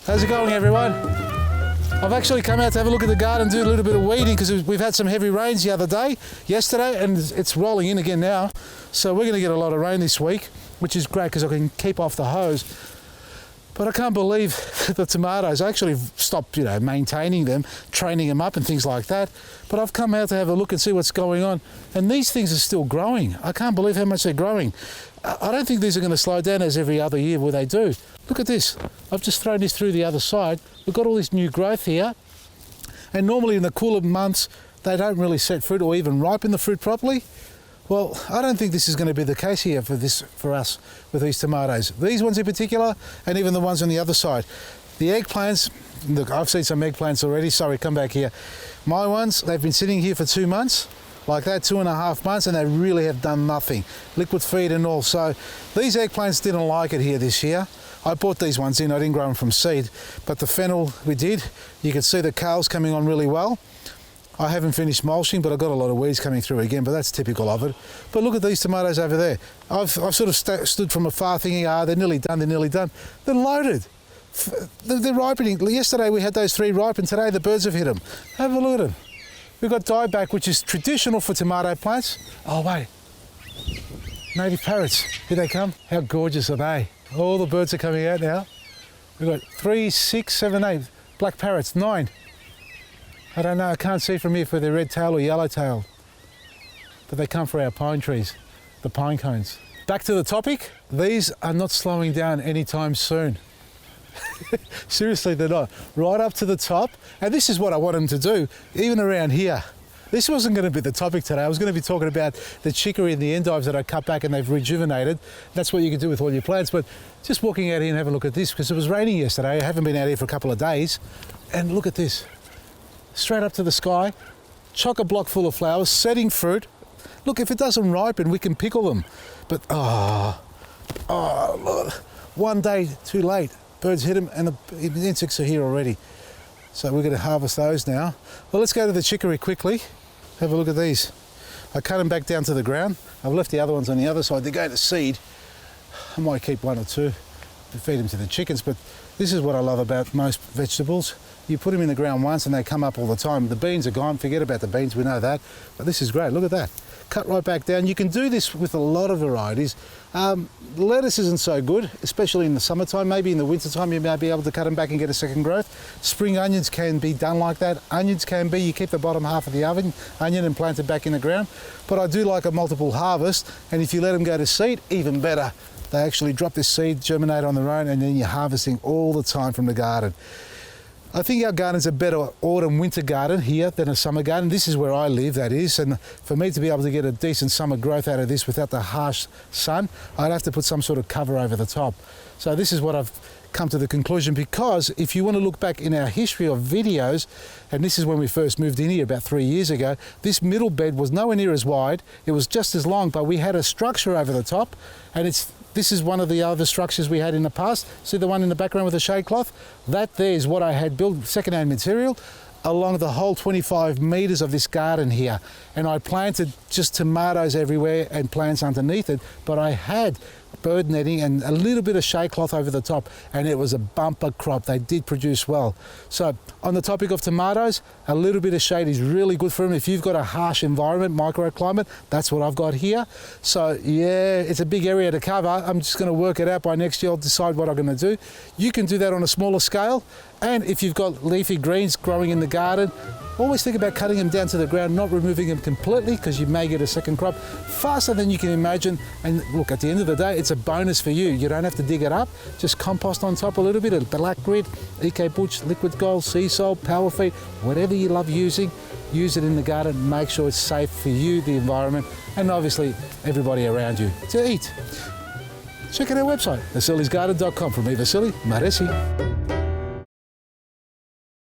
How's it going, everyone? I've actually come out to have a look at the garden, do a little bit of weeding because we've had some heavy rains yesterday, and it's rolling in again now. So we're going to get a lot of rain this week, which is great because I can keep off the hose. But I can't believe the tomatoes. I actually stopped, maintaining them, training them up and things like that. But I've come out to have a look and see what's going on. And these things are still growing. I can't believe how much they're growing. I don't think these are going to slow down as every other year where they do. Look at this. I've just thrown this through the other side. We've got all this new growth here. And normally in the cooler months, they don't really set fruit or even ripen the fruit properly. Well, I don't think this is going to be the case here for us with these tomatoes. These ones in particular, and even the ones on the other side. The eggplants, look, I've seen some eggplants already. Sorry, come back here. My ones, they've been sitting here for 2 months, like that, 2.5 months, and they really have done nothing. Liquid feed and all. So these eggplants didn't like it here this year. I bought these ones in, I didn't grow them from seed, but the fennel we did. You can see the kale's coming on really well. I haven't finished mulching, but I've got a lot of weeds coming through again, but that's typical of it. But look at these tomatoes over there. I've sort of stood from afar thinking, they're nearly done. They're loaded. They're ripening. Yesterday we had those 3 ripen, today the birds have hit them. Have a look at them. We've got dieback, which is traditional for tomato plants. Oh wait, native parrots, here they come. How gorgeous are they? All the birds are coming out now. We've got 3, 6, 7, 8 black parrots, 9. I don't know, I can't see from here if they're red tail or yellow tail. But they come for our pine trees, the pine cones. Back to the topic, these are not slowing down anytime soon. Seriously, they're not. Right up to the top, and this is what I want them to do, even around here. This wasn't going to be the topic today. I was going to be talking about the chicory and the endives that I cut back and they've rejuvenated. That's what you can do with all your plants. But just walking out here and have a look at this, because it was raining yesterday. I haven't been out here for a couple of days. And look at this. Straight up to the sky, chock-a-block full of flowers, setting fruit. Look, if it doesn't ripen, we can pickle them. But, look, one day too late. Birds hit them and the insects are here already. So we're going to harvest those now. Well, let's go to the chicory quickly. Have a look at these. I cut them back down to the ground. I've left the other ones on the other side. They're going to seed. I might keep 1 or 2 to feed them to the chickens, but this is what I love about most vegetables. You put them in the ground once and they come up all the time. The beans are gone, forget about the beans, we know that. But this is great, look at that. Cut right back down. You can do this with a lot of varieties. Lettuce isn't so good, especially in the summertime. Maybe in the wintertime you may be able to cut them back and get a second growth. Spring onions can be done like that. Onions can be, you keep the bottom half of the onion and plant it back in the ground. But I do like a multiple harvest, and if you let them go to seed, even better. They actually drop this seed, germinate on their own, and then you're harvesting all the time from the garden. I think our garden's a better autumn-winter garden here than a summer garden. This is where I live, that is, and for me to be able to get a decent summer growth out of this without the harsh sun, I'd have to put some sort of cover over the top. So this is what I've come to the conclusion, because if you want to look back in our history of videos, and this is when we first moved in here about 3 years ago, this middle bed was nowhere near as wide, it was just as long, but we had a structure over the top, and this is one of the other structures we had in the past. See the one in the background with the shade cloth? That there is what I had built, second-hand material, along the whole 25 metres of this garden here. And I planted just tomatoes everywhere and plants underneath it, but I had bird netting and a little bit of shade cloth over the top, and it was a bumper crop. They did produce well. So on the topic of tomatoes, a little bit of shade is really good for them. If you've got a harsh environment, microclimate, that's what I've got here. So yeah, it's a big area to cover. I'm just going to work it out by next year. I'll decide what I'm going to do. You can do that on a smaller scale. And if you've got leafy greens growing in the garden, always think about cutting them down to the ground, not removing them completely, because you may get a second crop faster than you can imagine. And look, at the end of the day, it's a bonus for you. You don't have to dig it up. Just compost on top a little bit of Black Grit, EK Butch, Liquid Gold, Sea Salt, Power Feed, whatever you love using, use it in the garden. Make sure it's safe for you, the environment, and obviously everybody around you to eat. Check out our website, vasilisgarden.com. From me, Vasili Maresi.